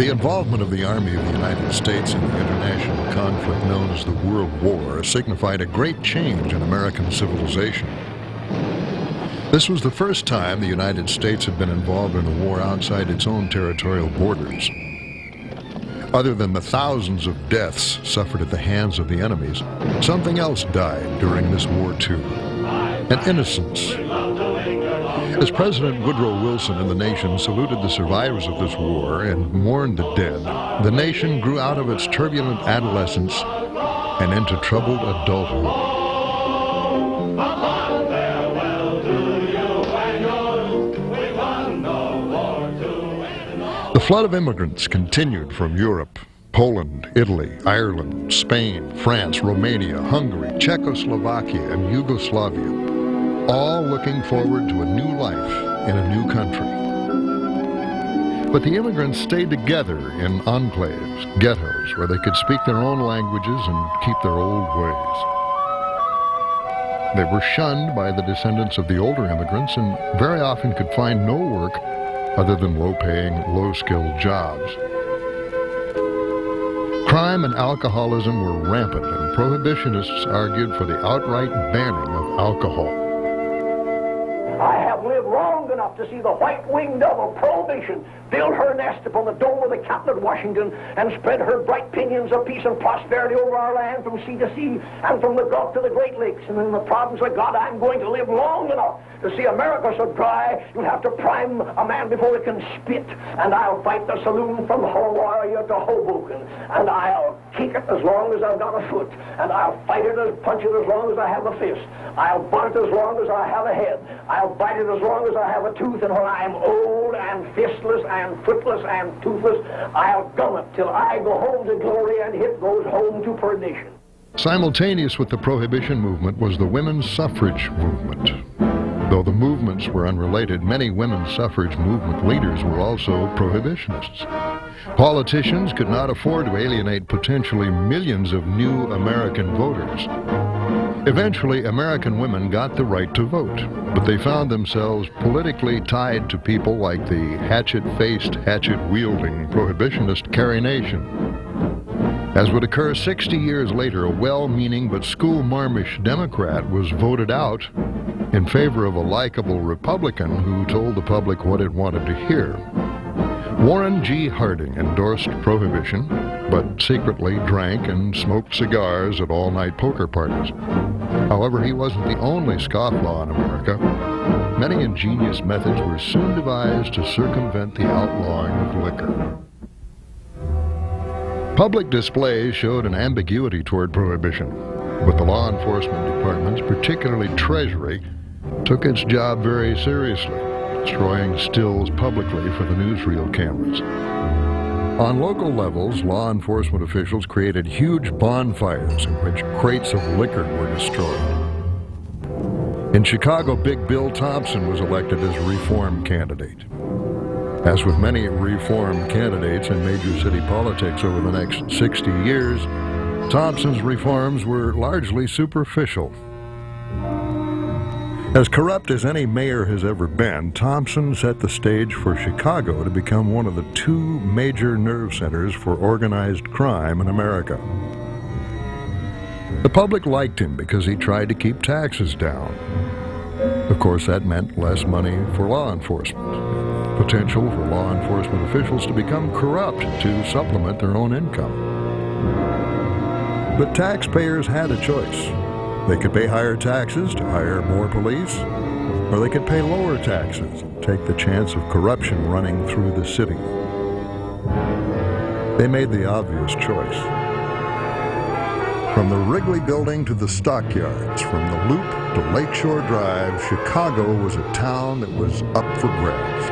The involvement of the Army of the United States in the international conflict known as the World War signified a great change in American civilization. This was the first time the United States had been involved in a war outside its own territorial borders. Other than the thousands of deaths suffered at the hands of the enemies, something else died during this war too. An innocence. As President Woodrow Wilson and the nation saluted the survivors of this war and mourned the dead, the nation grew out of its turbulent adolescence and into troubled adulthood. The flood of immigrants continued from Europe, Poland, Italy, Ireland, Spain, France, Romania, Hungary, Czechoslovakia, and Yugoslavia, all looking forward to a new life in a new country. But the immigrants stayed together in enclaves, ghettos, where they could speak their own languages and keep their old ways. They were shunned by the descendants of the older immigrants and very often could find no work other than low-paying, low-skilled jobs. Crime and alcoholism were rampant, and prohibitionists argued for the outright banning of alcohol. I have lived long enough to see the white-winged dove of Prohibition build her nest upon the dome of the captain at Washington and spread her bright pinions of peace and prosperity over our land from sea to sea and from the Gulf to the Great Lakes. And in the province of God, I'm going to live long enough to see America so dry you'll have to prime a man before he can spit. And I'll fight the saloon from Hawaii to Hoboken. And I'll kick it as long as I've got a foot. And I'll fight it and punch it as long as I have a fist. I'll butt it as long as I have a head. I'll bite it as long as I have a tooth. And when I'm old and fistless and footless and toothless, I'll gum it till I go home to glory and it goes home to perdition. Simultaneous with the Prohibition movement was the women's suffrage movement. Though the movements were unrelated, many women's suffrage movement leaders were also prohibitionists. Politicians could not afford to alienate potentially millions of new American voters. Eventually, American women got the right to vote, but they found themselves politically tied to people like the hatchet-faced, hatchet-wielding prohibitionist Carrie Nation. As would occur 60 years later, a well-meaning but school-marmish Democrat was voted out in favor of a likable Republican who told the public what it wanted to hear. Warren G. Harding endorsed Prohibition, but secretly drank and smoked cigars at all-night poker parties. However, he wasn't the only scofflaw in America. Many ingenious methods were soon devised to circumvent the outlawing of liquor. Public displays showed an ambiguity toward Prohibition, but the law enforcement departments, particularly Treasury, took its job very seriously, destroying stills publicly for the newsreel cameras. On local levels, law enforcement officials created huge bonfires in which crates of liquor were destroyed. In Chicago, Big Bill Thompson was elected as a reform candidate. As with many reform candidates in major city politics over the next 60 years, Thompson's reforms were largely superficial. As corrupt as any mayor has ever been, Thompson set the stage for Chicago to become one of the two major nerve centers for organized crime in America. The public liked him because he tried to keep taxes down. Of course, that meant less money for law enforcement, potential for law enforcement officials to become corrupt to supplement their own income. But taxpayers had a choice. They could pay higher taxes to hire more police, or they could pay lower taxes and take the chance of corruption running through the city. They made the obvious choice. From the Wrigley Building to the stockyards, from the Loop to Lakeshore Drive, Chicago was a town that was up for grabs.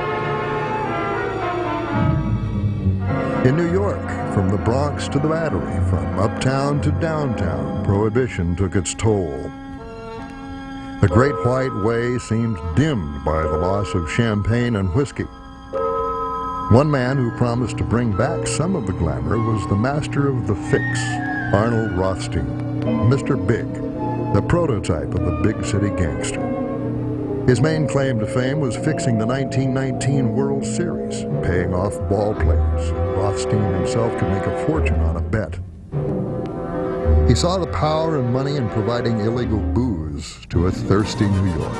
In New York, from the Bronx to the Battery, from uptown to downtown, Prohibition took its toll. The Great White Way seemed dimmed by the loss of champagne and whiskey. One man who promised to bring back some of the glamour was the master of the fix, Arnold Rothstein, Mr. Big, the prototype of the big city gangster. His main claim to fame was fixing the 1919 World Series, paying off ball players. Rothstein himself could make a fortune on a bet. He saw the power and money in providing illegal booze to a thirsty New York.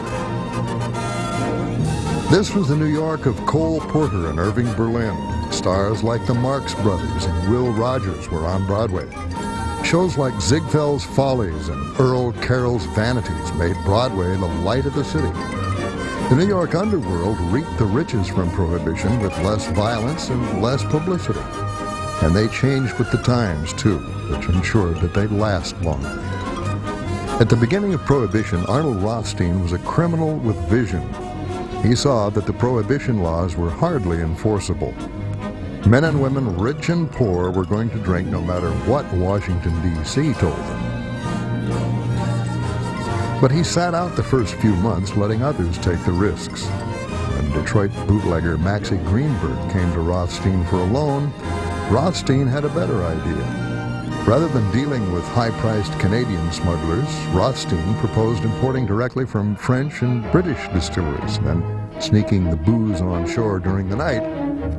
This was the New York of Cole Porter and Irving Berlin. Stars like the Marx Brothers and Will Rogers were on Broadway. Shows like Ziegfeld's Follies and Earl Carroll's Vanities made Broadway the light of the city. The New York underworld reaped the riches from Prohibition with less violence and less publicity. And they changed with the times, too, which ensured that they'd last longer. At the beginning of Prohibition, Arnold Rothstein was a criminal with vision. He saw that the Prohibition laws were hardly enforceable. Men and women, rich and poor, were going to drink no matter what Washington, D.C. told them. But he sat out the first few months, letting others take the risks. When Detroit bootlegger Maxie Greenberg came to Rothstein for a loan, Rothstein had a better idea. Rather than dealing with high-priced Canadian smugglers, Rothstein proposed importing directly from French and British distilleries, then sneaking the booze on shore during the night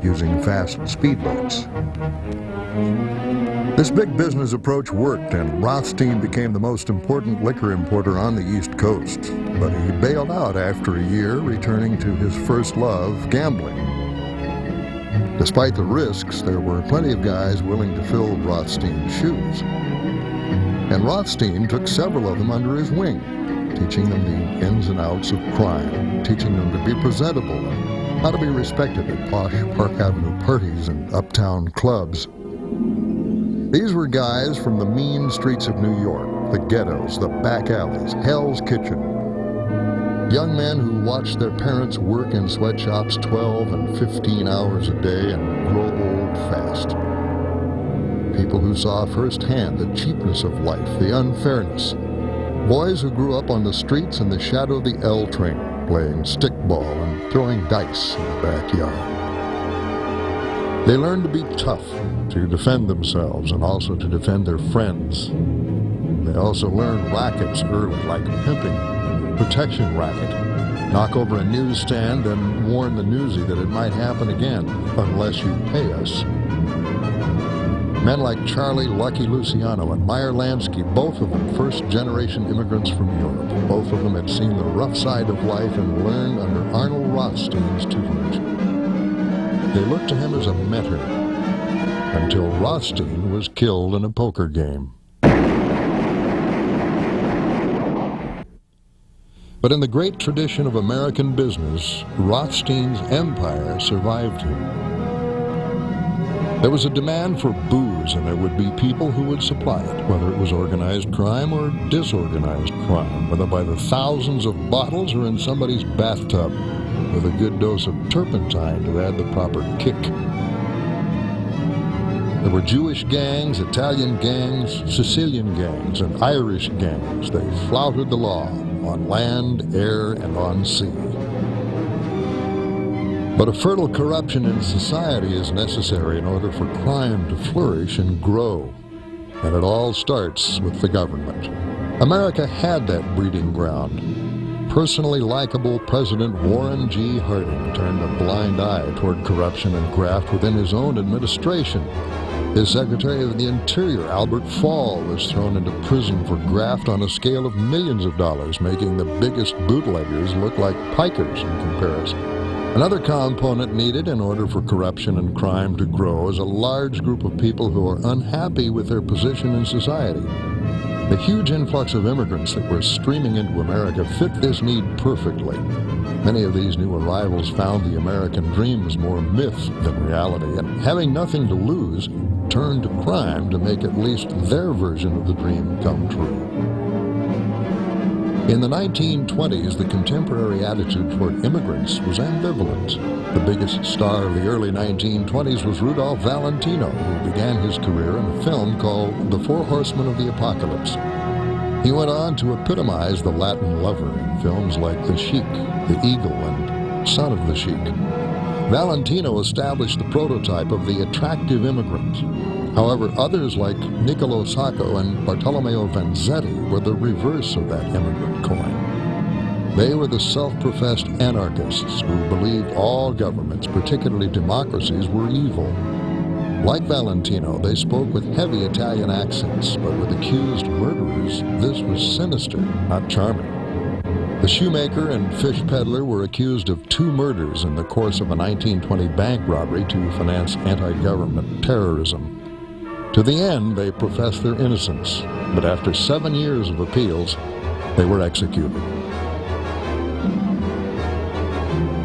using fast speedboats. This big business approach worked, and Rothstein became the most important liquor importer on the East Coast. But he bailed out after a year, returning to his first love, gambling. Despite the risks, there were plenty of guys willing to fill Rothstein's shoes. And Rothstein took several of them under his wing, teaching them the ins and outs of crime, teaching them to be presentable and how to be respected at posh Park Avenue parties and uptown clubs. These were guys from the mean streets of New York, the ghettos, the back alleys, Hell's Kitchen. Young men who watched their parents work in sweatshops 12 and 15 hours a day and grow old fast. People who saw firsthand the cheapness of life, the unfairness. Boys who grew up on the streets in the shadow of the L train, playing stickball and throwing dice in the backyard. They learned to be tough, to defend themselves, and also to defend their friends. They also learned rackets early, like pimping, protection racket. Knock over a newsstand and warn the newsie that it might happen again, unless you pay us. Men like Charlie Lucky Luciano and Meyer Lansky, both of them first-generation immigrants from Europe. Both of them had seen the rough side of life and learned under Arnold Rothstein's tutelage. They looked to him as a mentor, until Rothstein was killed in a poker game. But in the great tradition of American business, Rothstein's empire survived him. There was a demand for booze, and there would be people who would supply it, whether it was organized crime or disorganized crime, whether by the thousands of bottles or in somebody's bathtub, with a good dose of turpentine to add the proper kick. There were Jewish gangs, Italian gangs, Sicilian gangs, and Irish gangs. They flouted the law on land, air, and on sea. But a fertile corruption in society is necessary in order for crime to flourish and grow. And it all starts with the government. America had that breeding ground. Personally likable President Warren G. Harding turned a blind eye toward corruption and graft within his own administration. His Secretary of the Interior, Albert Fall, was thrown into prison for graft on a scale of millions of dollars, making the biggest bootleggers look like pikers in comparison. Another component needed in order for corruption and crime to grow is a large group of people who are unhappy with their position in society. The huge influx of immigrants that were streaming into America fit this need perfectly. Many of these new arrivals found the American dream was more myth than reality, and having nothing to lose, turned to crime to make at least their version of the dream come true. In the 1920s, the contemporary attitude toward immigrants was ambivalent. The biggest star of the early 1920s was Rudolph Valentino, who began his career in a film called The Four Horsemen of the Apocalypse. He went on to epitomize the Latin lover in films like The Sheik, The Eagle, and Son of the Sheik. Valentino established the prototype of the attractive immigrant. However, others like Niccolo Sacco and Bartolomeo Vanzetti were the reverse of that immigrant coin. They were the self-professed anarchists who believed all governments, particularly democracies, were evil. Like Valentino, they spoke with heavy Italian accents, but with accused murderers, this was sinister, not charming. The shoemaker and fish peddler were accused of 2 murders in the course of a 1920 bank robbery to finance anti-government terrorism. To the end, they professed their innocence, but after 7 years of appeals, they were executed.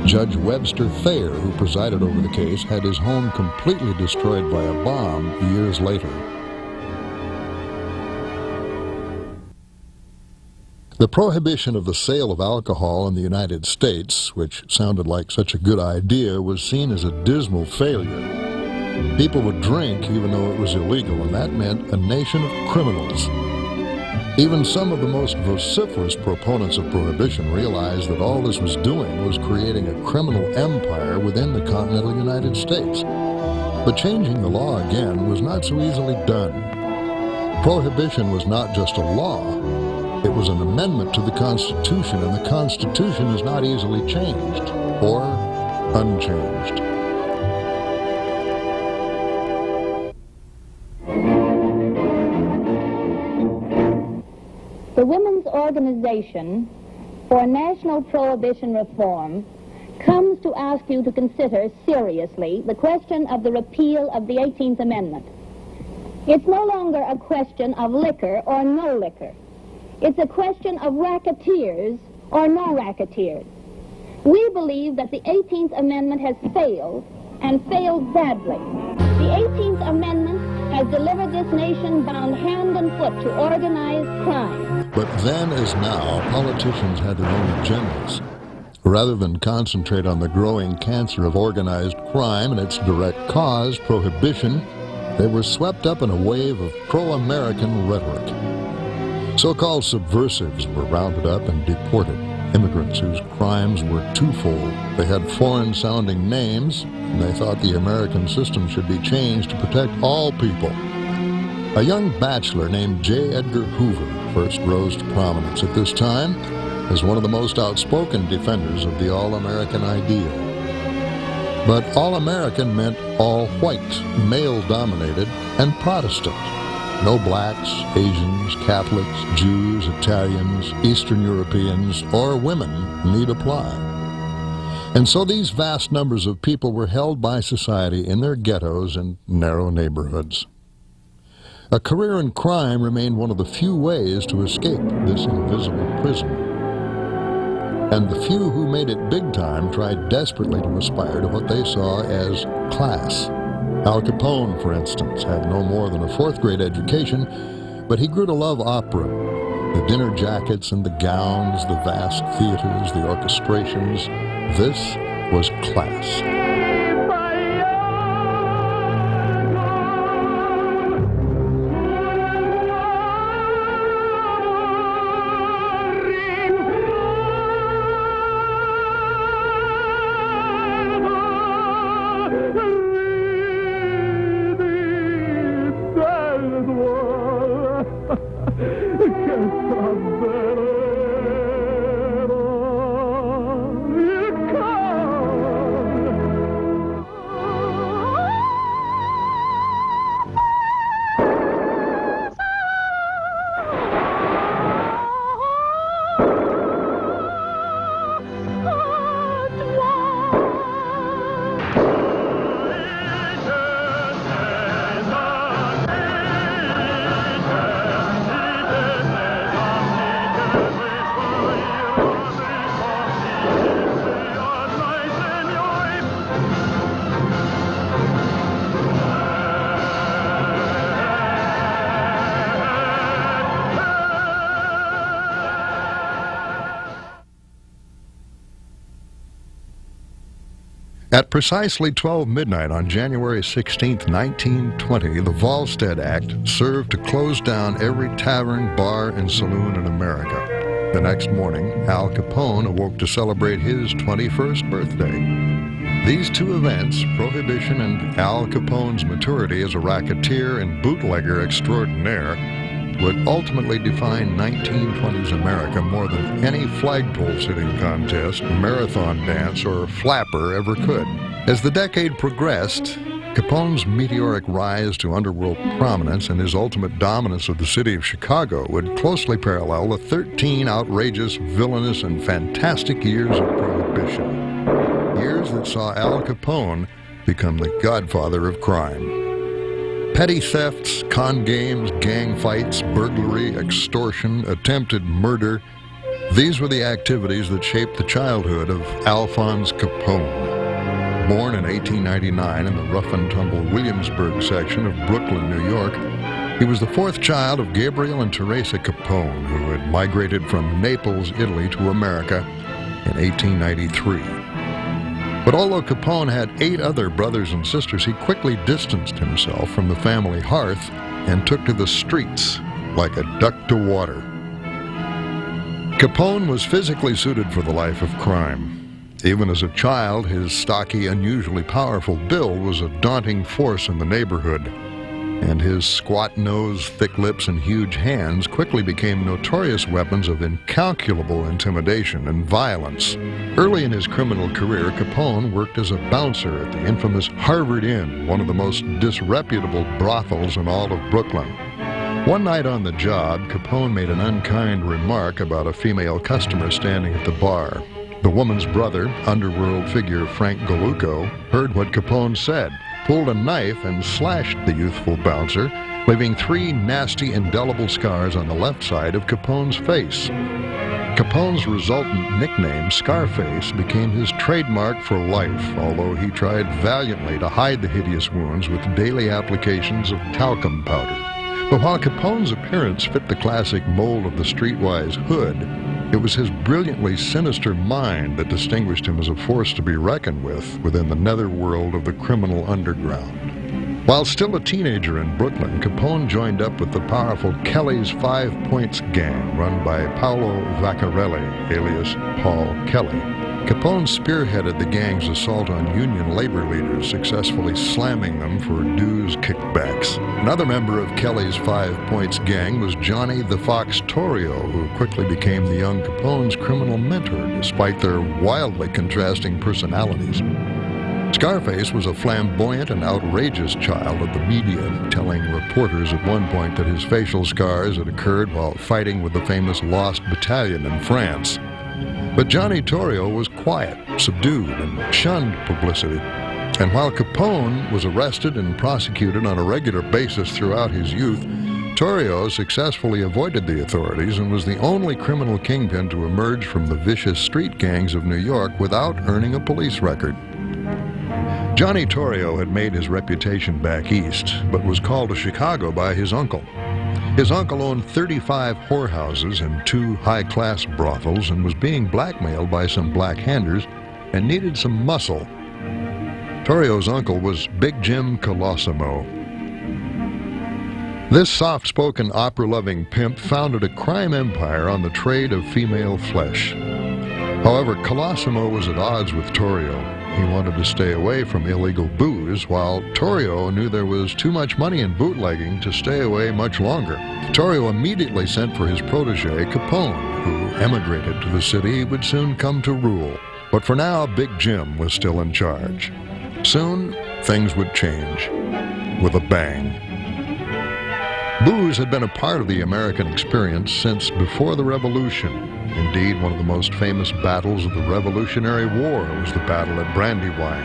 Judge Webster Thayer, who presided over the case, had his home completely destroyed by a bomb years later. The prohibition of the sale of alcohol in the United States, which sounded like such a good idea, was seen as a dismal failure. People would drink even though it was illegal, and that meant a nation of criminals. Even some of the most vociferous proponents of prohibition realized that all this was doing was creating a criminal empire within the continental United States. But changing the law again was not so easily done. Prohibition was not just a law, it was an amendment to the Constitution, and the Constitution is not easily changed or unchanged. The Women's Organization for National Prohibition Reform comes to ask you to consider seriously the question of the repeal of the 18th Amendment. It's no longer a question of liquor or no liquor. It's a question of racketeers or no racketeers. We believe that the 18th Amendment has failed, and failed badly. The 18th Amendment has delivered this nation bound hand and foot to organized crime. But then, as now, politicians had their own agendas. Rather than concentrate on the growing cancer of organized crime and its direct cause, prohibition, they were swept up in a wave of pro-American rhetoric. So-called subversives were rounded up and deported. Immigrants whose crimes were twofold. They had foreign-sounding names, and they thought the American system should be changed to protect all people. A young bachelor named J. Edgar Hoover first rose to prominence at this time as one of the most outspoken defenders of the all-American ideal. But all-American meant all-white, male-dominated, and Protestant. No blacks, Asians, Catholics, Jews, Italians, Eastern Europeans, or women need apply. And so these vast numbers of people were held by society in their ghettos and narrow neighborhoods. A career in crime remained one of the few ways to escape this invisible prison. And the few who made it big time tried desperately to aspire to what they saw as class. Al Capone, for instance, had no more than a 4th grade education, but he grew to love opera. The dinner jackets and the gowns, the vast theaters, the orchestrations. This was class. At precisely 12 midnight on January 16, 1920, the Volstead Act served to close down every tavern, bar, and saloon in America. The next morning, Al Capone awoke to celebrate his 21st birthday. These two events, Prohibition and Al Capone's maturity as a racketeer and bootlegger extraordinaire, would ultimately define 1920s America more than any flagpole-sitting contest, marathon dance, or flapper ever could. As the decade progressed, Capone's meteoric rise to underworld prominence and his ultimate dominance of the city of Chicago would closely parallel the 13 outrageous, villainous, and fantastic years of Prohibition. Years that saw Al Capone become the godfather of crime. Petty thefts, con games, gang fights, burglary, extortion, attempted murder, these were the activities that shaped the childhood of Alphonse Capone. Born in 1899 in the rough-and-tumble Williamsburg section of Brooklyn, New York, he was the fourth child of Gabriel and Teresa Capone, who had migrated from Naples, Italy to America in 1893. But although Capone had 8 other brothers and sisters, he quickly distanced himself from the family hearth and took to the streets like a duck to water. Capone was physically suited for the life of crime. Even as a child, his stocky, unusually powerful build was a daunting force in the neighborhood, and his squat nose, thick lips, and huge hands quickly became notorious weapons of incalculable intimidation and violence. Early in his criminal career, Capone worked as a bouncer at the infamous Harvard Inn, one of the most disreputable brothels in all of Brooklyn. One night on the job, Capone made an unkind remark about a female customer standing at the bar. The woman's brother, underworld figure Frank Galucco, heard what Capone said, pulled a knife and slashed the youthful bouncer, leaving 3 nasty, indelible scars on the left side of Capone's face. Capone's resultant nickname, Scarface, became his trademark for life, although he tried valiantly to hide the hideous wounds with daily applications of talcum powder. But while Capone's appearance fit the classic mold of the streetwise hood, it was his brilliantly sinister mind that distinguished him as a force to be reckoned with within the netherworld of the criminal underground. While still a teenager in Brooklyn, Capone joined up with the powerful Kelly's 5 Points gang run by Paolo Vaccarelli, alias Paul Kelly. Capone spearheaded the gang's assault on union labor leaders, successfully slamming them for dues kickbacks. Another member of Kelly's 5 Points gang was Johnny the Fox Torrio, who quickly became the young Capone's criminal mentor, despite their wildly contrasting personalities. Scarface was a flamboyant and outrageous child of the media, telling reporters at one point that his facial scars had occurred while fighting with the famous Lost Battalion in France. But Johnny Torrio was quiet, subdued, and shunned publicity. And while Capone was arrested and prosecuted on a regular basis throughout his youth, Torrio successfully avoided the authorities and was the only criminal kingpin to emerge from the vicious street gangs of New York without earning a police record. Johnny Torrio had made his reputation back east, but was called to Chicago by his uncle. His uncle owned 35 whorehouses and 2 high-class brothels and was being blackmailed by some black-handers and needed some muscle. Torrio's uncle was Big Jim Colosimo. This soft-spoken, opera-loving pimp founded a crime empire on the trade of female flesh. However, Colosimo was at odds with Torrio. He wanted to stay away from illegal booze, while Torrio knew there was too much money in bootlegging to stay away much longer. Torrio immediately sent for his protege, Capone, who emigrated to the city he would soon come to rule. But for now, Big Jim was still in charge. Soon, things would change. With a bang. Booze had been a part of the American experience since before the Revolution. Indeed, one of the most famous battles of the Revolutionary War was the Battle at Brandywine.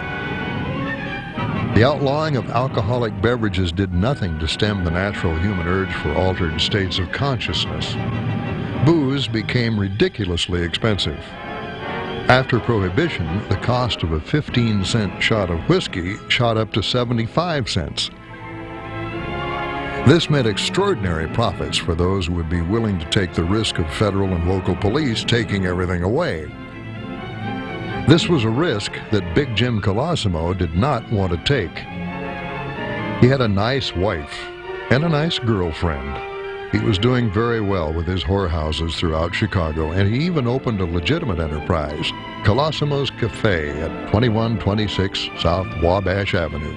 The outlawing of alcoholic beverages did nothing to stem the natural human urge for altered states of consciousness. Booze became ridiculously expensive. After Prohibition, the cost of a 15-cent shot of whiskey shot up to 75 cents. This meant extraordinary profits for those who would be willing to take the risk of federal and local police taking everything away. This was a risk that Big Jim Colosimo did not want to take. He had a nice wife and a nice girlfriend. He was doing very well with his whorehouses throughout Chicago, and he even opened a legitimate enterprise, Colosimo's Cafe at 2126 South Wabash Avenue.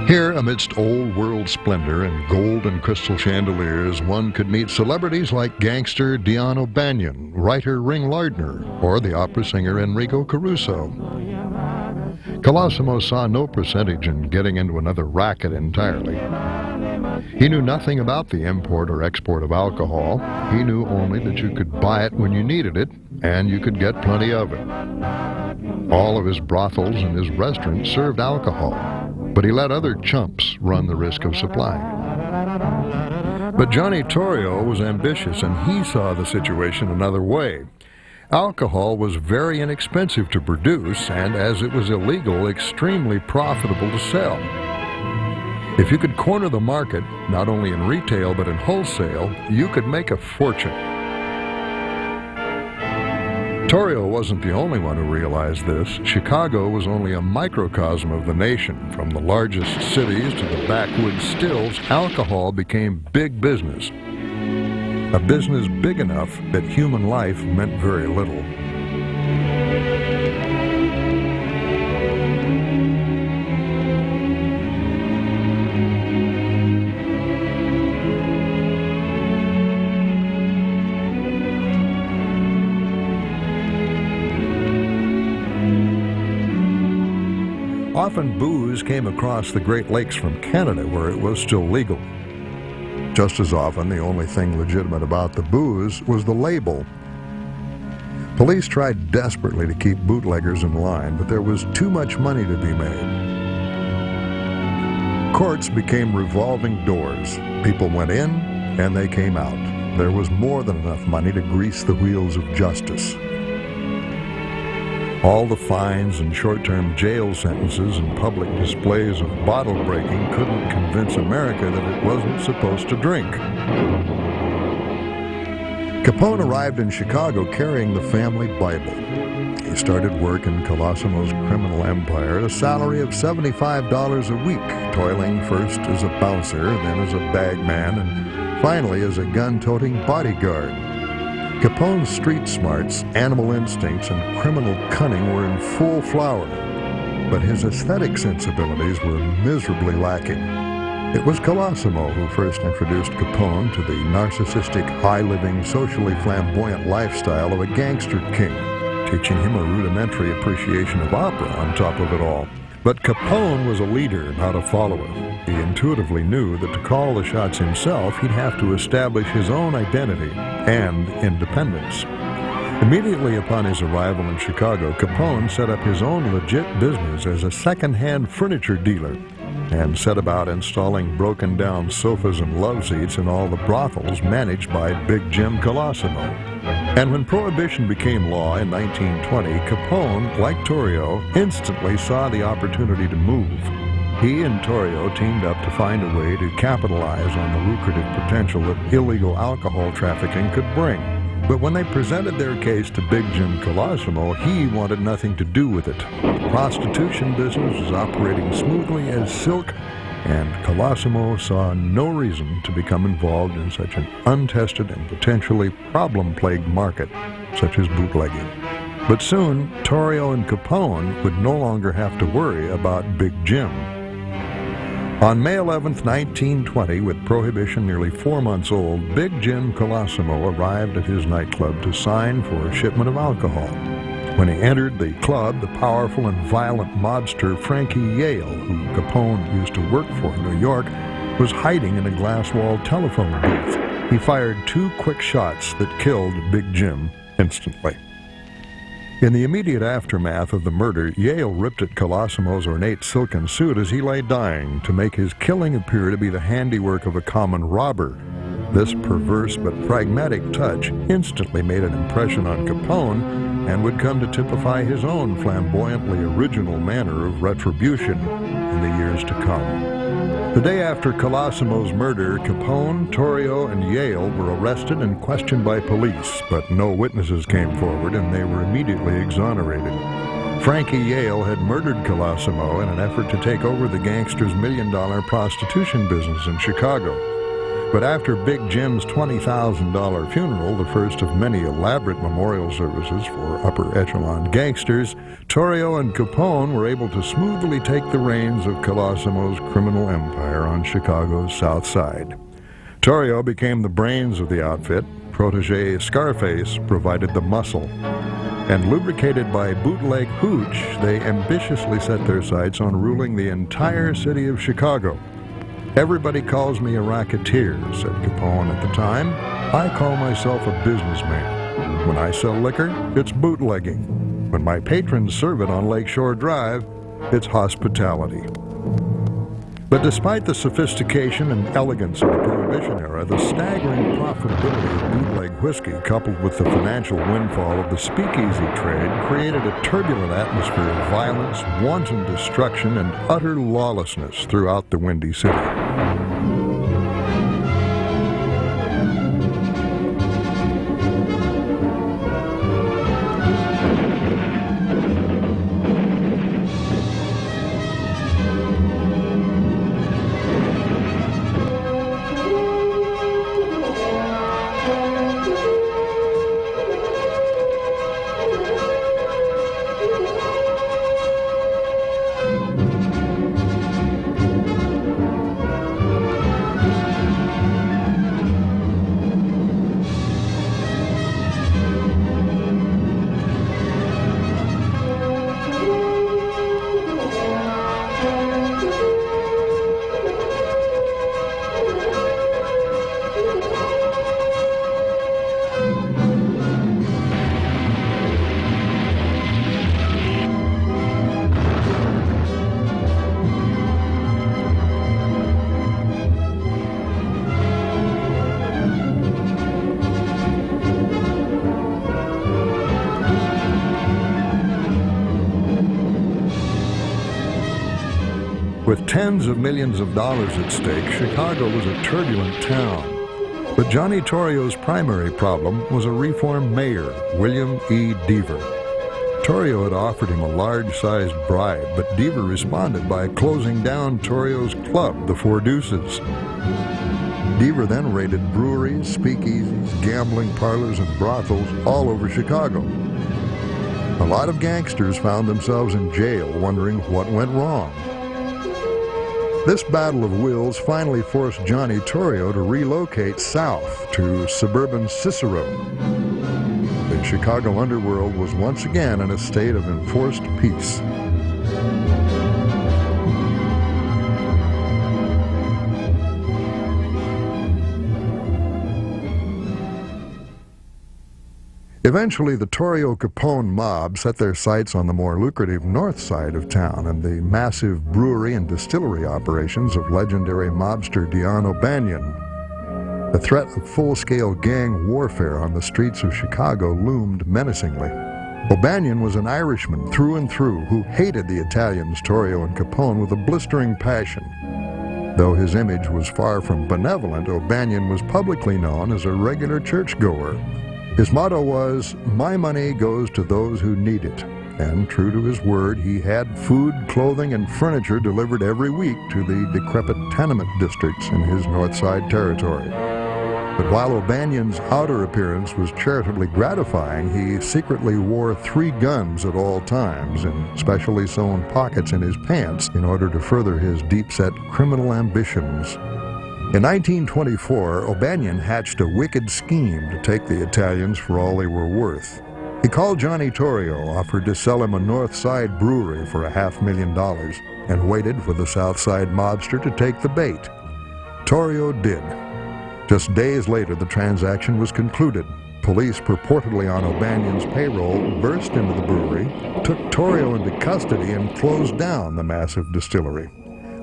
Here, amidst old-world splendor and gold and crystal chandeliers, one could meet celebrities like gangster Dion O'Banion, writer Ring Lardner, or the opera singer Enrico Caruso. Colosimo saw no percentage in getting into another racket entirely. He knew nothing about the import or export of alcohol. He knew only that you could buy it when you needed it, and you could get plenty of it. All of his brothels and his restaurants served alcohol, but he let other chumps run the risk of supplying it. But Johnny Torrio was ambitious, and he saw the situation another way. Alcohol was very inexpensive to produce, and as it was illegal, extremely profitable to sell. If you could corner the market, not only in retail but in wholesale, you could make a fortune. Torrio wasn't the only one who realized this. Chicago was only a microcosm of the nation. From the largest cities to the backwoods stills, alcohol became big business. A business big enough that human life meant very little. Often booze came across the Great Lakes from Canada, where it was still legal. Just as often, the only thing legitimate about the booze was the label. Police tried desperately to keep bootleggers in line, but there was too much money to be made. Courts became revolving doors. People went in, and they came out. There was more than enough money to grease the wheels of justice. All the fines and short-term jail sentences and public displays of bottle breaking couldn't convince America that it wasn't supposed to drink. Capone arrived in Chicago carrying the family Bible. He started work in Colosimo's criminal empire at a salary of $75 a week, toiling first as a bouncer, then as a bagman, and finally as a gun-toting bodyguard. Capone's street smarts, animal instincts, and criminal cunning were in full flower, but his aesthetic sensibilities were miserably lacking. It was Colosimo who first introduced Capone to the narcissistic, high-living, socially flamboyant lifestyle of a gangster king, teaching him a rudimentary appreciation of opera on top of it all. But Capone was a leader, not a follower. He intuitively knew that to call the shots himself, he'd have to establish his own identity and independence. Immediately upon his arrival in Chicago, Capone set up his own legit business as a second-hand furniture dealer and set about installing broken-down sofas and love seats in all the brothels managed by Big Jim Colosimo. And when Prohibition became law in 1920, Capone, like Torrio, instantly saw the opportunity to move. He and Torrio teamed up to find a way to capitalize on the lucrative potential that illegal alcohol trafficking could bring. But when they presented their case to Big Jim Colosimo, he wanted nothing to do with it. The prostitution business was operating smoothly as silk, and Colosimo saw no reason to become involved in such an untested and potentially problem-plagued market, such as bootlegging. But soon, Torrio and Capone would no longer have to worry about Big Jim. On May 11, 1920, with Prohibition nearly 4 months old, Big Jim Colosimo arrived at his nightclub to sign for a shipment of alcohol. When he entered the club, the powerful and violent mobster Frankie Yale, who Capone used to work for in New York, was hiding in a glass-walled telephone booth. He fired 2 quick shots that killed Big Jim instantly. In the immediate aftermath of the murder, Yale ripped at Colosimo's ornate silken suit as he lay dying to make his killing appear to be the handiwork of a common robber. This perverse but pragmatic touch instantly made an impression on Capone and would come to typify his own flamboyantly original manner of retribution in the years to come. The day after Colosimo's murder, Capone, Torrio, and Yale were arrested and questioned by police, but no witnesses came forward and they were immediately exonerated. Frankie Yale had murdered Colosimo in an effort to take over the gangster's $1 million prostitution business in Chicago. But after Big Jim's $20,000 funeral, the first of many elaborate memorial services for upper echelon gangsters, Torrio and Capone were able to smoothly take the reins of Colosimo's criminal empire on Chicago's South Side. Torrio became the brains of the outfit. Protégé Scarface provided the muscle. And lubricated by bootleg hooch, they ambitiously set their sights on ruling the entire city of Chicago. "Everybody calls me a racketeer," said Capone at the time. "I call myself a businessman. When I sell liquor, it's bootlegging. When my patrons serve it on Lakeshore Drive, it's hospitality." But despite the sophistication and elegance of the Prohibition era, the staggering profitability of bootleg whiskey, coupled with the financial windfall of the speakeasy trade, created a turbulent atmosphere of violence, wanton destruction, and utter lawlessness throughout the Windy City. With tens of millions of dollars at stake, Chicago was a turbulent town. But Johnny Torrio's primary problem was a reformed mayor, William E. Deaver. Torrio had offered him a large-sized bribe, but Deaver responded by closing down Torrio's club, the Four Deuces. Deaver then raided breweries, speakeasies, gambling parlors, and brothels all over Chicago. A lot of gangsters found themselves in jail wondering what went wrong. This battle of wills finally forced Johnny Torrio to relocate south to suburban Cicero. The Chicago underworld was once again in a state of enforced peace. Eventually, the Torrio-Capone mob set their sights on the more lucrative north side of town and the massive brewery and distillery operations of legendary mobster Dion O'Banion. The threat of full-scale gang warfare on the streets of Chicago loomed menacingly. O'Banion was an Irishman through and through who hated the Italians Torrio and Capone with a blistering passion. Though his image was far from benevolent, O'Banion was publicly known as a regular churchgoer. His motto was, "My money goes to those who need it." And true to his word, he had food, clothing, and furniture delivered every week to the decrepit tenement districts in his North Side territory. But while O'Banion's outer appearance was charitably gratifying, he secretly wore 3 guns at all times in specially sewn pockets in his pants in order to further his deep-set criminal ambitions. In 1924, O'Banion hatched a wicked scheme to take the Italians for all they were worth. He called Johnny Torrio, offered to sell him a North Side brewery for $500,000, and waited for the South Side mobster to take the bait. Torrio did. Just days later, the transaction was concluded. Police, purportedly on O'Banion's payroll, burst into the brewery, took Torrio into custody, and closed down the massive distillery.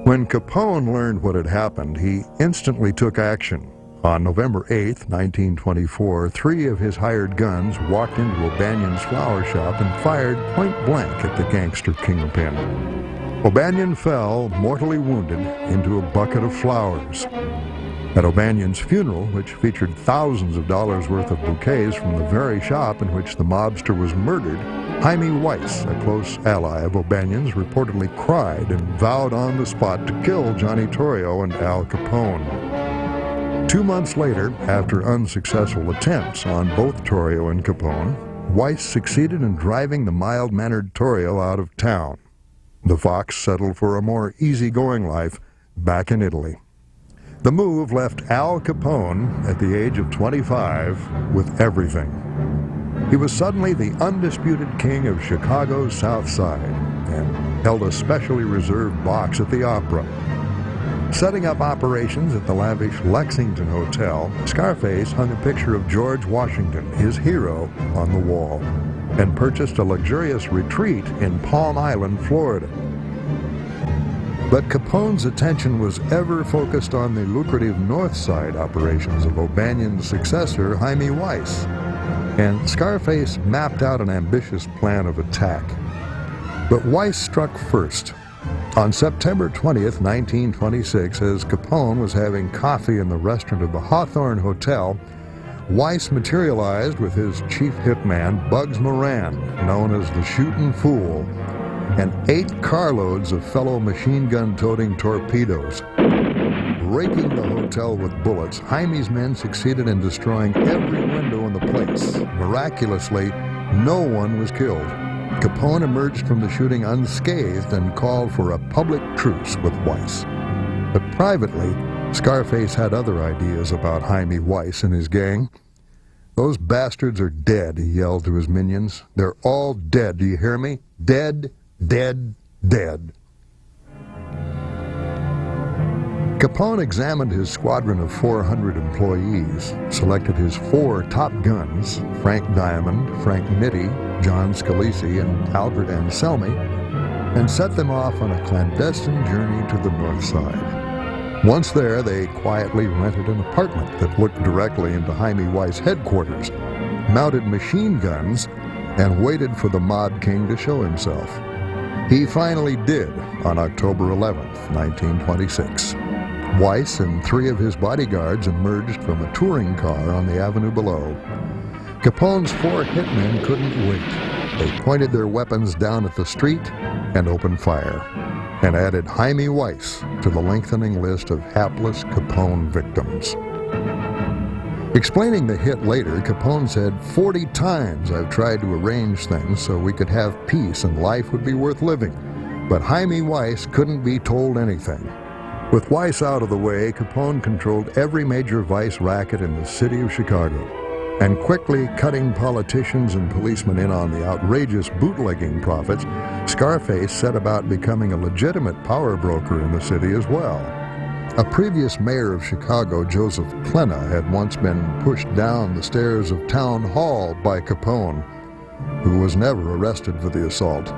When Capone learned what had happened, he instantly took action. On November 8, 1924, 3 of his hired guns walked into O'Banion's flower shop and fired point-blank at the gangster kingpin. O'Banion fell, mortally wounded, into a bucket of flowers. At O'Banion's funeral, which featured thousands of dollars worth of bouquets from the very shop in which the mobster was murdered, Jaime Weiss, a close ally of O'Banion's, reportedly cried and vowed on the spot to kill Johnny Torrio and Al Capone. 2 months later, after unsuccessful attempts on both Torrio and Capone, Weiss succeeded in driving the mild-mannered Torrio out of town. The Fox settled for a more easygoing life back in Italy. The move left Al Capone, at the age of 25, with everything. He was suddenly the undisputed king of Chicago's South Side and held a specially reserved box at the Opera. Setting up operations at the lavish Lexington Hotel, Scarface hung a picture of George Washington, his hero, on the wall, and purchased a luxurious retreat in Palm Island, Florida. But Capone's attention was ever focused on the lucrative North Side operations of O'Banion's successor, Jaime Weiss, and Scarface mapped out an ambitious plan of attack. But Weiss struck first. On September 20th, 1926, as Capone was having coffee in the restaurant of the Hawthorne Hotel, Weiss materialized with his chief hitman, Bugs Moran, known as the Shootin' Fool, and 8 carloads of fellow machine-gun-toting torpedoes. Raking the hotel with bullets, Jaime's men succeeded in destroying every window in the place. Miraculously, no one was killed. Capone emerged from the shooting unscathed and called for a public truce with Weiss. But privately, Scarface had other ideas about Jaime Weiss and his gang. "Those bastards are dead," he yelled to his minions. "They're all dead, do you hear me? Dead, dead, dead." Capone examined his squadron of 400 employees, selected his 4 top guns, Frank Diamond, Frank Nitti, John Scalisi, and Albert Anselmi, and set them off on a clandestine journey to the North Side. Once there, they quietly rented an apartment that looked directly into Jaime Weiss' headquarters, mounted machine guns, and waited for the Mob King to show himself. He finally did on October 11th, 1926. Weiss and 3 of his bodyguards emerged from a touring car on the avenue below. Capone's 4 hitmen couldn't wait. They pointed their weapons down at the street and opened fire, and added Jaime Weiss to the lengthening list of hapless Capone victims. Explaining the hit later, Capone said, "40 times I've tried to arrange things so we could have peace and life would be worth living, but Jaime Weiss couldn't be told anything." With Weiss out of the way, Capone controlled every major vice racket in the city of Chicago, and quickly cutting politicians and policemen in on the outrageous bootlegging profits, Scarface set about becoming a legitimate power broker in the city as well. A previous mayor of Chicago, Joseph Plena, had once been pushed down the stairs of Town Hall by Capone, who was never arrested for the assault.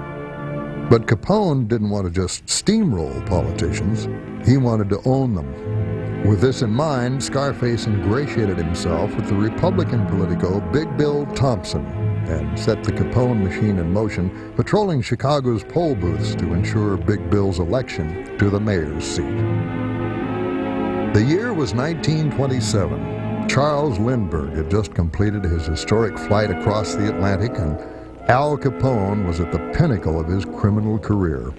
But Capone didn't want to just steamroll politicians. He wanted to own them. With this in mind, Scarface ingratiated himself with the Republican politico Big Bill Thompson and set the Capone machine in motion, patrolling Chicago's poll booths to ensure Big Bill's election to the mayor's seat. The year was 1927. Charles Lindbergh had just completed his historic flight across the Atlantic, and Al Capone was at the pinnacle of his criminal career.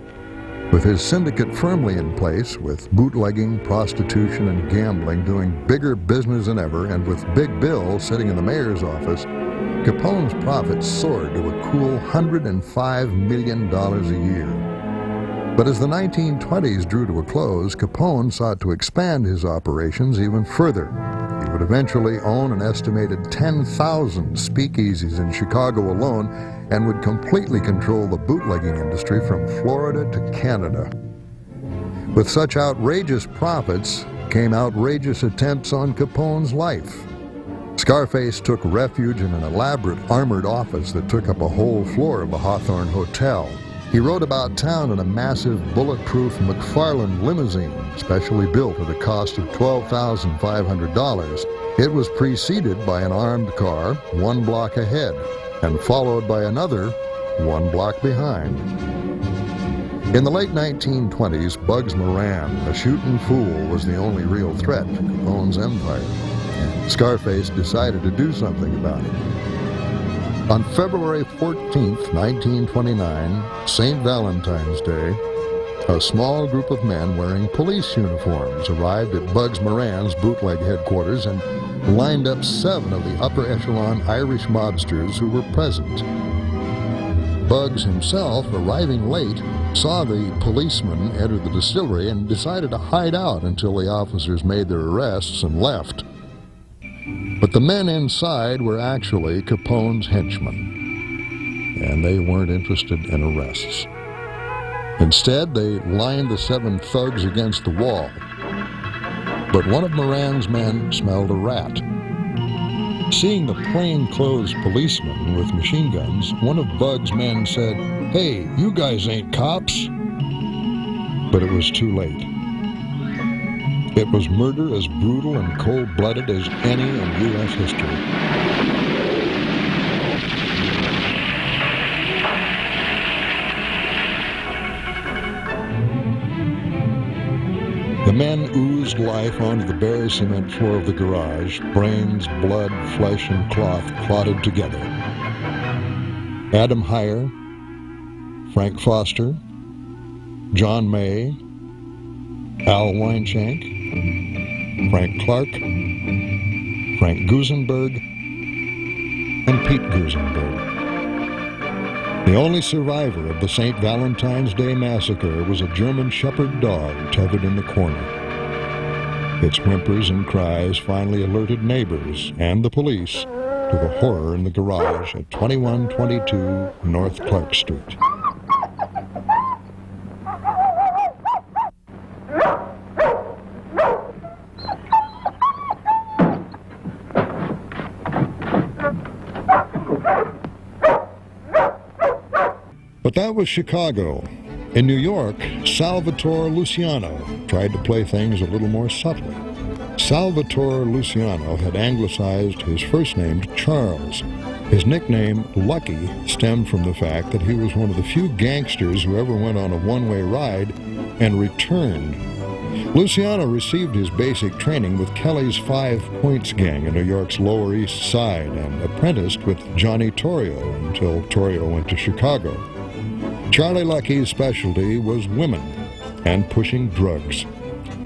With his syndicate firmly in place, with bootlegging, prostitution, and gambling doing bigger business than ever, and with Big Bill sitting in the mayor's office, Capone's profits soared to a cool $105 million a year. But as the 1920s drew to a close, Capone sought to expand his operations even further. He would eventually own an estimated 10,000 speakeasies in Chicago alone, and would completely control the bootlegging industry from Florida to Canada. With such outrageous profits came outrageous attempts on Capone's life. Scarface took refuge in an elaborate armored office that took up a whole floor of the Hawthorne Hotel. He rode about town in a massive bulletproof McFarland limousine, specially built at a cost of $12,500. It was preceded by an armed car 1 block ahead, and followed by another 1 block behind. In the late 1920s, Bugs Moran, a shootin' fool, was the only real threat to Capone's empire. Scarface decided to do something about it. On February 14th, 1929, St. Valentine's Day, A small group of men wearing police uniforms arrived at Bugs Moran's bootleg headquarters and lined up 7 of the upper echelon Irish mobsters who were present. Bugs himself, arriving late, saw the policemen enter the distillery and decided to hide out until the officers made their arrests and left. But the men inside were actually Capone's henchmen, and they weren't interested in arrests. Instead, they lined the 7 thugs against the wall. But one of Moran's men smelled a rat. Seeing the plainclothes policeman with machine guns, one of Bugs' men said, "Hey, you guys ain't cops." But it was too late. It was murder as brutal and cold-blooded as any in U.S. history. The men oozed life onto the bare cement floor of the garage, brains, blood, flesh, and cloth clotted together. Adam Heyer, Frank Foster, John May, Al Weinshank, Frank Clark, Frank Gusenberg, and Pete Gusenberg. The only survivor of the St. Valentine's Day Massacre was a German Shepherd dog tethered in the corner. Its whimpers and cries finally alerted neighbors and the police to the horror in the garage at 2122 North Clark Street. But that was Chicago. In New York, Salvatore Luciano tried to play things a little more subtly. Salvatore Luciano had anglicized his first name to Charles. His nickname, Lucky, stemmed from the fact that he was one of the few gangsters who ever went on a one-way ride and returned. Luciano received his basic training with Kelly's 5 Points Gang in New York's Lower East Side and apprenticed with Johnny Torrio until Torrio went to Chicago. Charlie Lucky's specialty was women and pushing drugs.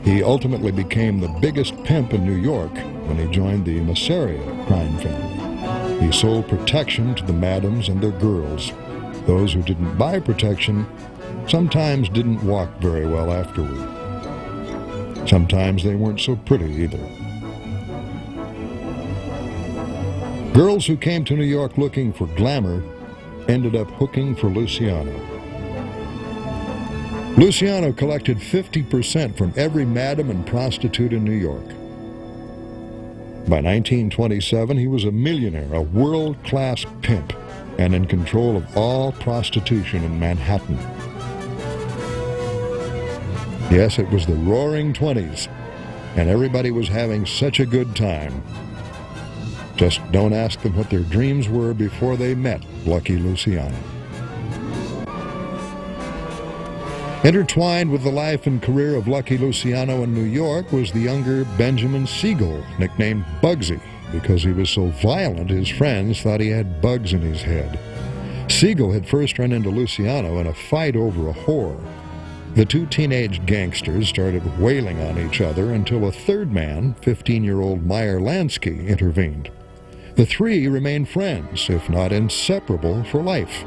He ultimately became the biggest pimp in New York when he joined the Masseria crime family. He sold protection to the madams and their girls. Those who didn't buy protection sometimes didn't walk very well afterward. Sometimes they weren't so pretty either. Girls who came to New York looking for glamour ended up hooking for Luciano. Luciano collected 50% from every madam and prostitute in New York. By 1927, he was a millionaire, a world-class pimp, and in control of all prostitution in Manhattan. Yes, it was the roaring 20s, and everybody was having such a good time. Just don't ask them what their dreams were before they met Lucky Luciano. Intertwined with the life and career of Lucky Luciano in New York was the younger Benjamin Siegel, nicknamed Bugsy, because he was so violent his friends thought he had bugs in his head. Siegel had first run into Luciano in a fight over a whore. The 2 teenage gangsters started wailing on each other until a third man, 15-year-old Meyer Lansky, intervened. The 3 remained friends, if not inseparable, for life.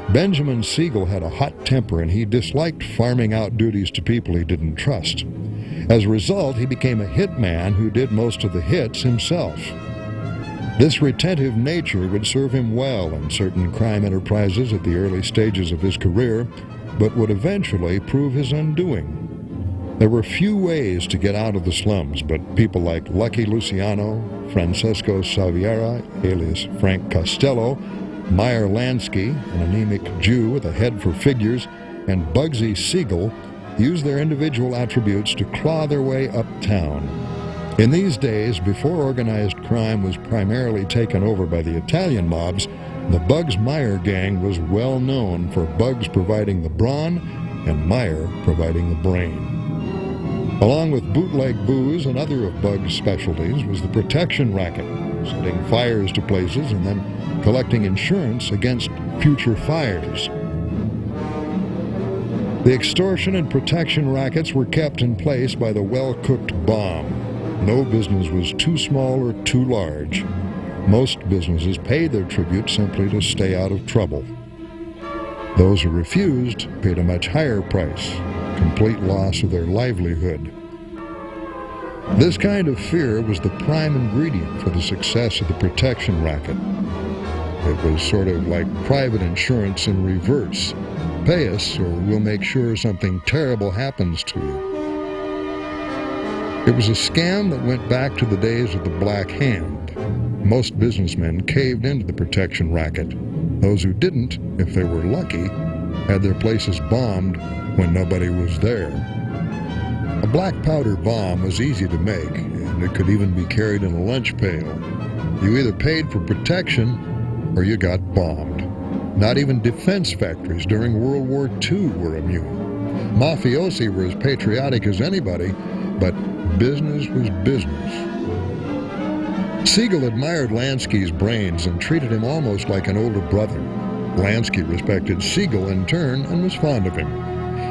Benjamin Siegel had a hot temper and he disliked farming out duties to people he didn't trust. As a result, he became a hitman who did most of the hits himself. This retentive nature would serve him well in certain crime enterprises at the early stages of his career, but would eventually prove his undoing. There were few ways to get out of the slums, but people like Lucky Luciano, Francesco Saviera, alias Frank Costello, Meyer Lansky, an anemic Jew with a head for figures, and Bugsy Siegel used their individual attributes to claw their way uptown. In these days, before organized crime was primarily taken over by the Italian mobs, the Bugs Meyer gang was well known for Bugs providing the brawn and Meyer providing the brain. Along with bootleg booze and other of Bugs' specialties was the protection racket, setting fires to places and then collecting insurance against future fires. The extortion and protection rackets were kept in place by the well-cooked bomb. No business was too small or too large. Most businesses paid their tribute simply to stay out of trouble. Those who refused paid a much higher price, complete loss of their livelihood. This kind of fear was the prime ingredient for the success of the protection racket. It was sort of like private insurance in reverse. Pay us or we'll make sure something terrible happens to you. It was a scam that went back to the days of the Black Hand. Most businessmen caved into the protection racket. Those who didn't, if they were lucky, had their places bombed when nobody was there. A black powder bomb was easy to make, and it could even be carried in a lunch pail. You either paid for protection or you got bombed. Not even defense factories during World War II were immune. Mafiosi were as patriotic as anybody, but business was business. Siegel admired Lansky's brains and treated him almost like an older brother. Lansky respected Siegel in turn and was fond of him.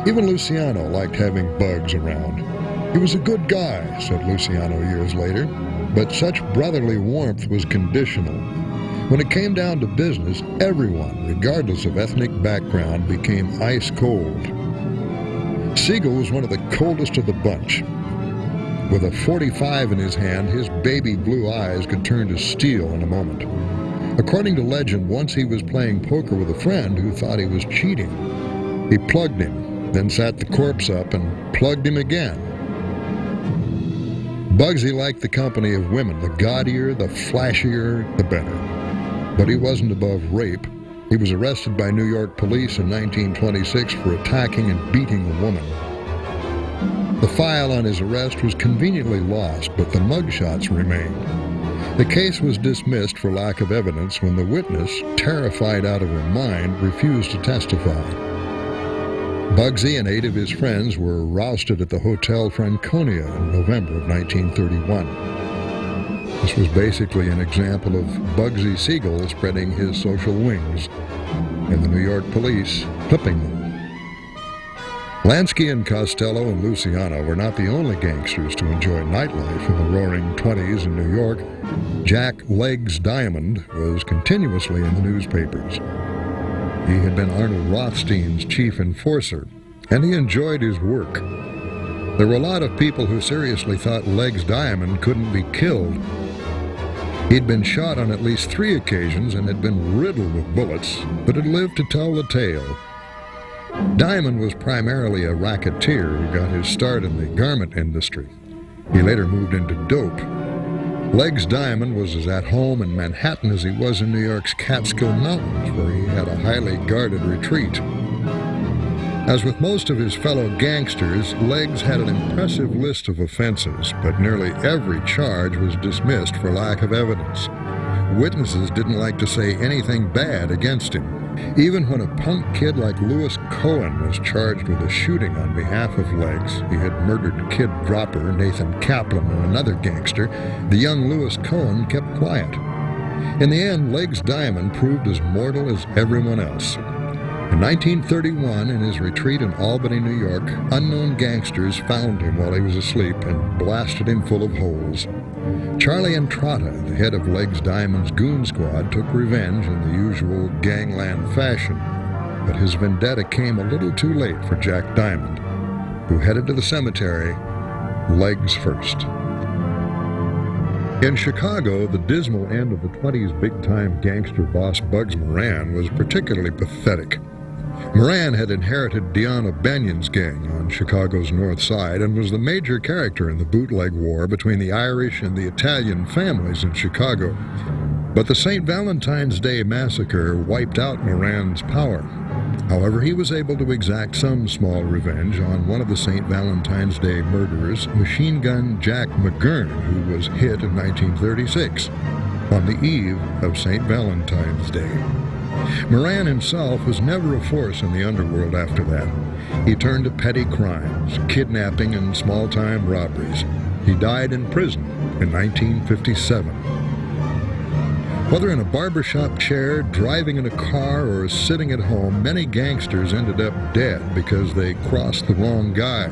Even Luciano liked having Bugs around. He was a good guy, said Luciano years later, but such brotherly warmth was conditional. When it came down to business, everyone, regardless of ethnic background, became ice cold. Siegel was one of the coldest of the bunch. With a .45 in his hand, his baby blue eyes could turn to steel in a moment. According to legend, once he was playing poker with a friend who thought he was cheating. He plugged him, then sat the corpse up and plugged him again. Bugsy liked the company of women. The gaudier, the flashier, the better. But he wasn't above rape. He was arrested by New York police in 1926 for attacking and beating a woman. The file on his arrest was conveniently lost, but the mugshots remained. The case was dismissed for lack of evidence when the witness, terrified out of her mind, refused to testify. Bugsy and 8 of his friends were rousted at the Hotel Franconia in November of 1931. This was basically an example of Bugsy Siegel spreading his social wings, and the New York police clipping them. Lansky and Costello and Luciano were not the only gangsters to enjoy nightlife in the roaring 20s in New York. Jack Legs Diamond was continuously in the newspapers. He had been Arnold Rothstein's chief enforcer, and he enjoyed his work. There were a lot of people who seriously thought Legs Diamond couldn't be killed. He'd been shot on at least 3 occasions and had been riddled with bullets, but had lived to tell the tale. Diamond was primarily a racketeer who got his start in the garment industry. He later moved into dope. Legs Diamond was as at home in Manhattan as he was in New York's Catskill Mountains, where he had a highly guarded retreat. As with most of his fellow gangsters, Legs had an impressive list of offenses, but nearly every charge was dismissed for lack of evidence. Witnesses didn't like to say anything bad against him. Even when a punk kid like Louis Cohen was charged with a shooting on behalf of Legs, he had murdered kid dropper Nathan Kaplan and another gangster, the young Louis Cohen kept quiet. In the end, Legs Diamond proved as mortal as everyone else. In 1931, in his retreat in Albany, New York, unknown gangsters found him while he was asleep and blasted him full of holes. Charlie Entrata, the head of Legs Diamond's goon squad, took revenge in the usual gangland fashion, but his vendetta came a little too late for Jack Diamond, who headed to the cemetery legs first. In Chicago, the dismal end of the 20s big-time gangster boss Bugs Moran was particularly pathetic. Moran had inherited Deanna Banyon's gang on Chicago's North Side and was the major character in the bootleg war between the Irish and the Italian families in Chicago. But the St. Valentine's Day massacre wiped out Moran's power. However, he was able to exact some small revenge on one of the St. Valentine's Day murderers, Machine Gun Jack McGurn, who was hit in 1936, on the eve of St. Valentine's Day. Moran himself was never a force in the underworld after that. He turned to petty crimes, kidnapping and small-time robberies. He died in prison in 1957. Whether in a barbershop chair, driving in a car, or sitting at home, many gangsters ended up dead because they crossed the wrong guy.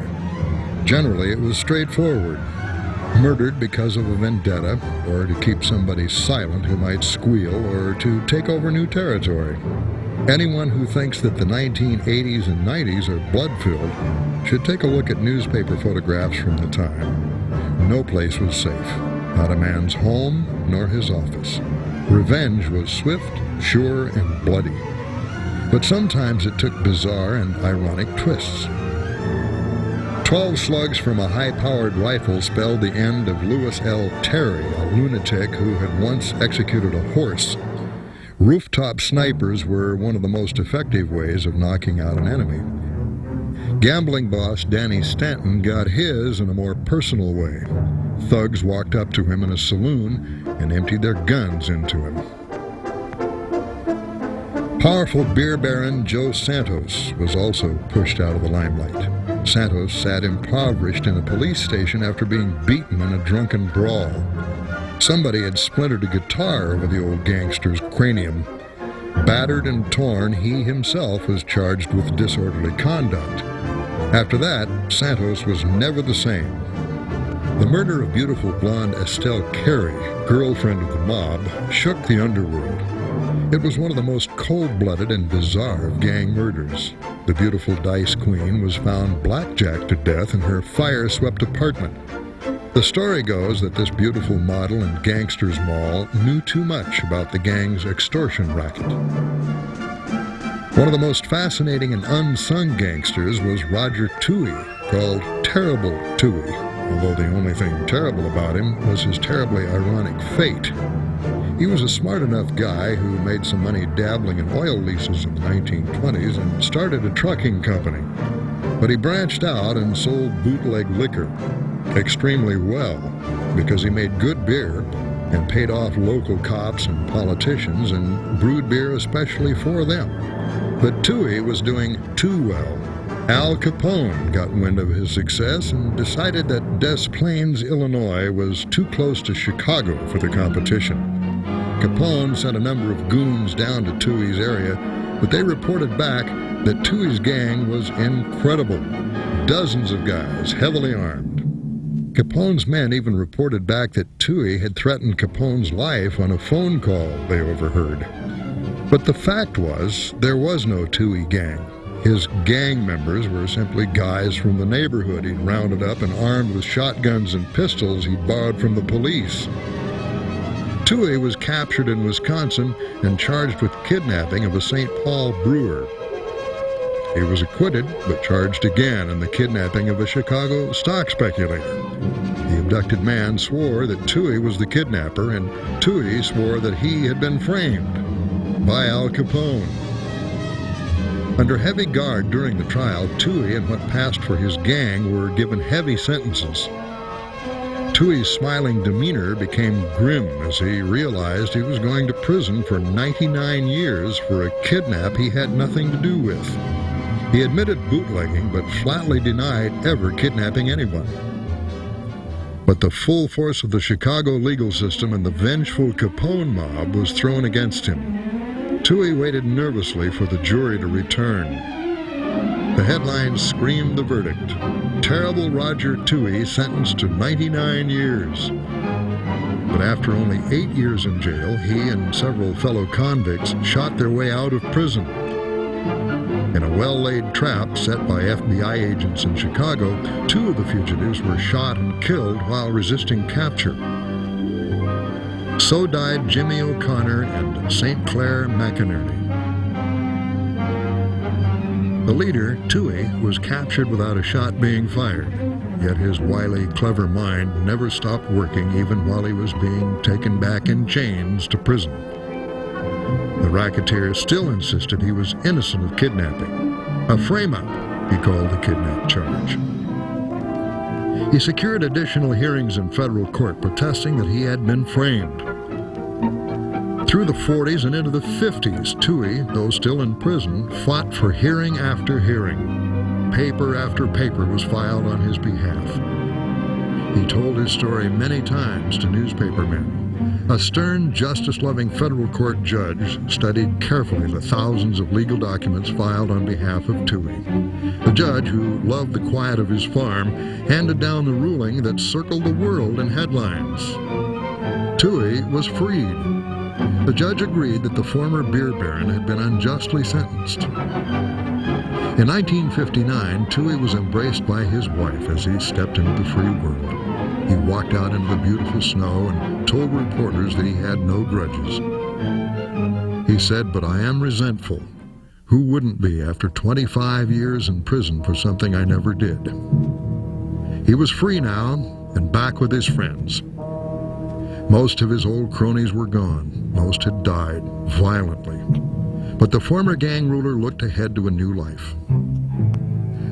Generally, it was straightforward. Murdered because of a vendetta, or to keep somebody silent who might squeal, or to take over new territory. Anyone who thinks that the 1980s and 90s are blood-filled should take a look at newspaper photographs from the time. No place was safe. Not a man's home, nor his office. Revenge was swift, sure, and bloody. But sometimes it took bizarre and ironic twists. 12 slugs from a high-powered rifle spelled the end of Louis L. Terry, a lunatic who had once executed a horse. Rooftop snipers were one of the most effective ways of knocking out an enemy. Gambling boss Danny Stanton got his in a more personal way. Thugs walked up to him in a saloon and emptied their guns into him. Powerful beer baron Joe Santos was also pushed out of the limelight. Santos sat impoverished in a police station after being beaten in a drunken brawl. Somebody had splintered a guitar over the old gangster's cranium. Battered and torn, he himself was charged with disorderly conduct. After that, Santos was never the same. The murder of beautiful blonde Estelle Carey, girlfriend of the mob, shook the underworld. It was one of the most cold-blooded and bizarre of gang murders. The beautiful Dice Queen was found blackjacked to death in her fire-swept apartment. The story goes that this beautiful model in Gangster's Mall knew too much about the gang's extortion racket. One of the most fascinating and unsung gangsters was Roger Toohey, called Terrible Toohey, although the only thing terrible about him was his terribly ironic fate. He was a smart enough guy who made some money dabbling in oil leases in the 1920s and started a trucking company. But he branched out and sold bootleg liquor extremely well because he made good beer and paid off local cops and politicians and brewed beer especially for them. But Toohey was doing too well. Al Capone got wind of his success and decided that Des Plaines, Illinois was too close to Chicago for the competition. Capone sent a number of goons down to Toohey's area, but they reported back that Toohey's gang was incredible. Dozens of guys, heavily armed. Capone's men even reported back that Toohey had threatened Capone's life on a phone call they overheard. But the fact was, there was no Toohey gang. His gang members were simply guys from the neighborhood he'd rounded up and armed with shotguns and pistols he'd borrowed from the police. Toohey was captured in Wisconsin and charged with kidnapping of a St. Paul brewer. He was acquitted, but charged again in the kidnapping of a Chicago stock speculator. The abducted man swore that Toohey was the kidnapper, and Toohey swore that he had been framed by Al Capone. Under heavy guard during the trial, Toohey and what passed for his gang were given heavy sentences. Toohey's smiling demeanor became grim as he realized he was going to prison for 99 years for a kidnap he had nothing to do with. He admitted bootlegging, but flatly denied ever kidnapping anyone. But the full force of the Chicago legal system and the vengeful Capone mob was thrown against him. Toohey waited nervously for the jury to return. The headlines screamed the verdict. Terrible Roger Toohey sentenced to 99 years. But after only 8 years in jail, he and several fellow convicts shot their way out of prison. In a well-laid trap set by FBI agents in Chicago, 2 of the fugitives were shot and killed while resisting capture. So died Jimmy O'Connor and St. Clair McInerney. The leader, Toohey, was captured without a shot being fired, yet his wily, clever mind never stopped working even while he was being taken back in chains to prison. The racketeer still insisted he was innocent of kidnapping. A frame-up, he called the kidnap charge. He secured additional hearings in federal court protesting that he had been framed. Through the 40s and into the 50s, Toohey, though still in prison, fought for hearing after hearing. Paper after paper was filed on his behalf. He told his story many times to newspapermen. A stern, justice-loving federal court judge studied carefully the thousands of legal documents filed on behalf of Toohey. The judge, who loved the quiet of his farm, handed down the ruling that circled the world in headlines. Toohey was freed. The judge agreed that the former beer baron had been unjustly sentenced. In 1959, Toohey was embraced by his wife as he stepped into the free world. He walked out into the beautiful snow and told reporters that he had no grudges. He said, "But I am resentful. Who wouldn't be after 25 years in prison for something I never did?" He was free now and back with his friends. Most of his old cronies were gone. Most had died violently. But the former gang ruler looked ahead to a new life.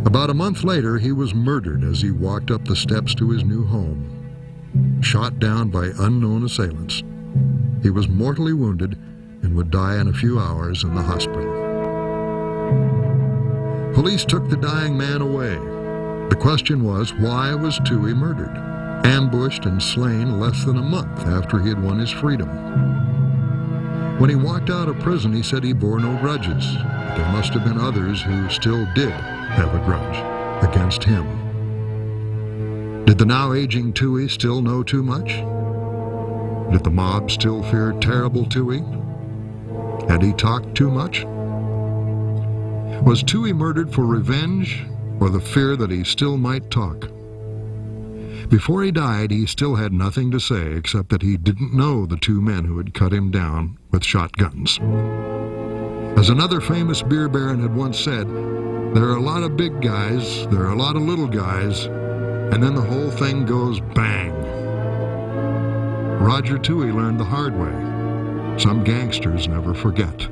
About a month later, he was murdered as he walked up the steps to his new home, shot down by unknown assailants. He was mortally wounded and would die in a few hours in the hospital. Police took the dying man away. The question was, why was Toohey murdered, ambushed and slain less than a month after he had won his freedom? When he walked out of prison, he said he bore no grudges, but there must have been others who still did have a grudge against him. Did the now aging Toohey still know too much? Did the mob still fear terrible Toohey? Had he talked too much? Was Toohey murdered for revenge or the fear that he still might talk? Before he died, he still had nothing to say except that he didn't know the two men who had cut him down with shotguns. As another famous beer baron had once said, there are a lot of big guys, there are a lot of little guys, and then the whole thing goes bang. Roger Toohey learned the hard way. Some gangsters never forget.